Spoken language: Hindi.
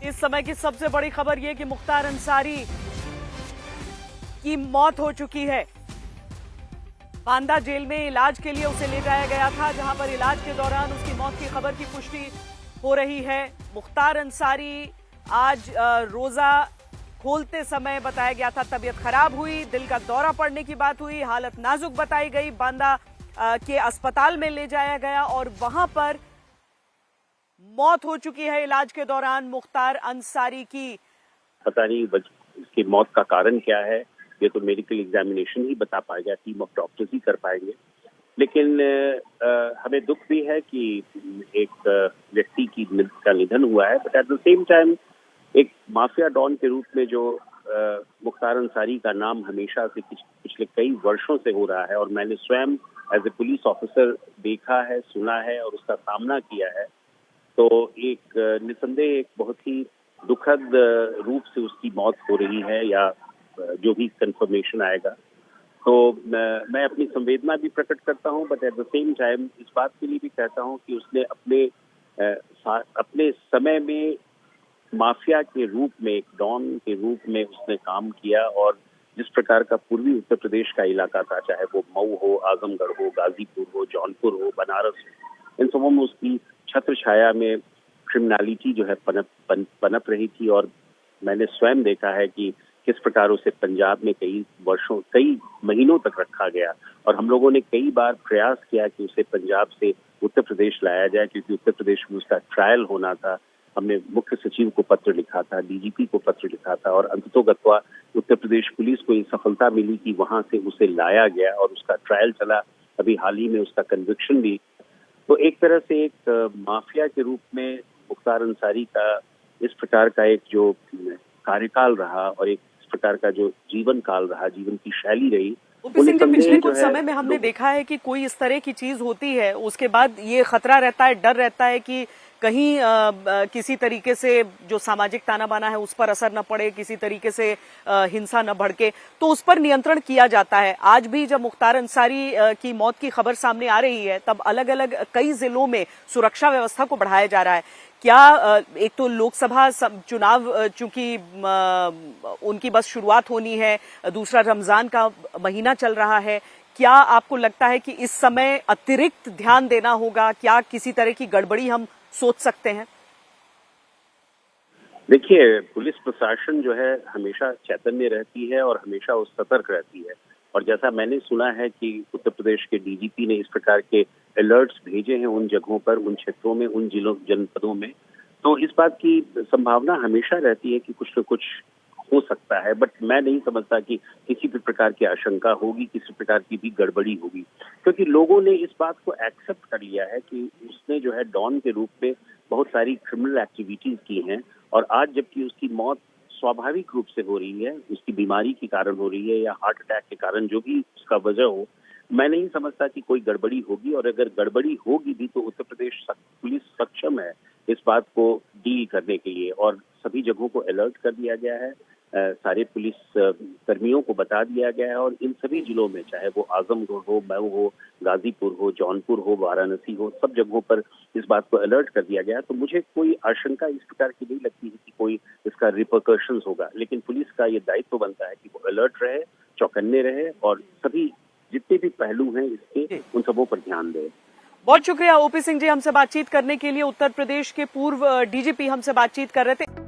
इस समय की सबसे बड़ी खबर यह कि मुख्तार अंसारी की मौत हो चुकी है। बांदा जेल में इलाज के लिए उसे ले जाया गया था, जहां पर इलाज के दौरान उसकी मौत की खबर की पुष्टि हो रही है। मुख्तार अंसारी आज रोजा खोलते समय बताया गया था तबीयत खराब हुई, दिल का दौरा पड़ने की बात हुई, हालत नाजुक बताई गई। बांदा के अस्पताल में ले जाया गया और वहां पर मौत हो चुकी है इलाज के दौरान मुख्तार अंसारी की। पता नहीं इसकी मौत का कारण क्या है, ये तो मेडिकल एग्जामिनेशन ही बता पाएगा, टीम ऑफ डॉक्टर्स ही कर पाएंगे। लेकिन हमें दुख भी है कि एक व्यक्ति का निधन हुआ है, but at the same time एक माफिया डॉन के रूप में जो मुख्तार अंसारी का नाम हमेशा से पिछले कई वर्षों से हो रहा है और मैंने स्वयं एज ए पुलिस ऑफिसर देखा है, सुना है और उसका सामना किया है, तो एक निसंदेह एक बहुत ही दुखद रूप से उसकी मौत हो रही है या जो भी कंफर्मेशन आएगा। तो मैं अपनी संवेदना भी प्रकट करता हूं, but at the same time इस बात के लिए भी कहता हूं कि उसने अपने समय में माफिया के रूप में, एक डॉन के रूप में उसने काम किया और जिस प्रकार का पूर्वी उत्तर प्रदेश का इलाका था, चाहे वो मऊ हो, आजमगढ़ हो, गाजीपुर हो, जौनपुर हो, बनारस हो, इन सबों में उसकी छत्र छाया में क्रिमिनलिटी जो है पनप रही थी। और मैंने स्वयं देखा है कि किस प्रकार उसे पंजाब में कई महीनों तक रखा गया और हम लोगों ने कई बार प्रयास किया कि उसे पंजाब से उत्तर प्रदेश लाया जाए, क्योंकि उत्तर प्रदेश में उसका ट्रायल होना था। हमने मुख्य सचिव को पत्र लिखा था, डीजीपी को पत्र लिखा था और अंततोगत्वा उत्तर प्रदेश पुलिस को ये सफलता मिली कि वहां से उसे लाया गया और उसका ट्रायल चला। अभी हाल ही में उसका कन्विक्शन भी। तो एक तरह से एक माफिया के रूप में मुख्तार अंसारी का इस प्रकार का एक जो कार्यकाल रहा और एक इस प्रकार का जो जीवन काल रहा, जीवन की शैली रही, पिछले कुछ समय में हमने देखा है कि कोई इस तरह की चीज होती है, उसके बाद ये खतरा रहता है, डर रहता है कि कहीं किसी तरीके से जो सामाजिक ताना बाना है उस पर असर न पड़े, किसी तरीके से हिंसा न भड़के, तो उस पर नियंत्रण किया जाता है। आज भी जब मुख्तार अंसारी की मौत की खबर सामने आ रही है, तब अलग अलग कई जिलों में सुरक्षा व्यवस्था को बढ़ाया जा रहा है। क्या एक तो लोकसभा चुनाव चूंकि उनकी बस शुरुआत होनी है, दूसरा रमजान का महीना चल रहा है, क्या आपको लगता है कि इस समय अतिरिक्त ध्यान देना होगा? क्या किसी तरह की गड़बड़ी हम सोच सकते हैं? देखिए, पुलिस प्रशासन जो है हमेशा चैतन्य रहती है और हमेशा वो सतर्क रहती है और जैसा मैंने सुना है कि उत्तर प्रदेश के डीजीपी ने इस प्रकार के अलर्ट्स भेजे हैं उन जगहों पर, उन क्षेत्रों में, उन जिलों जनपदों में, तो इस बात की संभावना हमेशा रहती है कि कुछ न कुछ हो सकता है। बट मैं नहीं समझता कि किसी भी प्रकार की आशंका होगी, किसी प्रकार की भी गड़बड़ी होगी, क्योंकि लोगों ने इस बात को एक्सेप्ट कर लिया है कि उसने जो है डॉन के रूप में बहुत सारी क्रिमिनल एक्टिविटीज की हैं और आज जबकि उसकी मौत स्वाभाविक रूप से हो रही है, उसकी बीमारी के कारण हो रही है या हार्ट अटैक के कारण, जो भी उसका वजह हो, मैं नहीं समझता कि कोई गड़बड़ी होगी। और अगर गड़बड़ी होगी भी तो उत्तर प्रदेश पुलिस सक्षम है इस बात को डील करने के लिए और सभी जगहों को अलर्ट कर दिया गया है, सारे पुलिस कर्मियों को बता दिया गया है और इन सभी जिलों में, चाहे वो आजमगढ़ हो, मऊ हो, गाजीपुर हो, जौनपुर हो, वाराणसी हो, सब जगहों पर इस बात को अलर्ट कर दिया गया है। तो मुझे कोई आशंका इस प्रकार की नहीं लगती है कि कोई इसका रिपरकशंस होगा, लेकिन पुलिस का ये दायित्व बनता है कि वो अलर्ट रहे, चौकन्ने रहे और सभी जितने भी पहलू हैं इसके उन सबों पर ध्यान दें। बहुत शुक्रिया ओपी सिंह जी, हमसे बातचीत करने के लिए। उत्तर प्रदेश के पूर्व डीजीपी हमसे बातचीत कर रहे थे।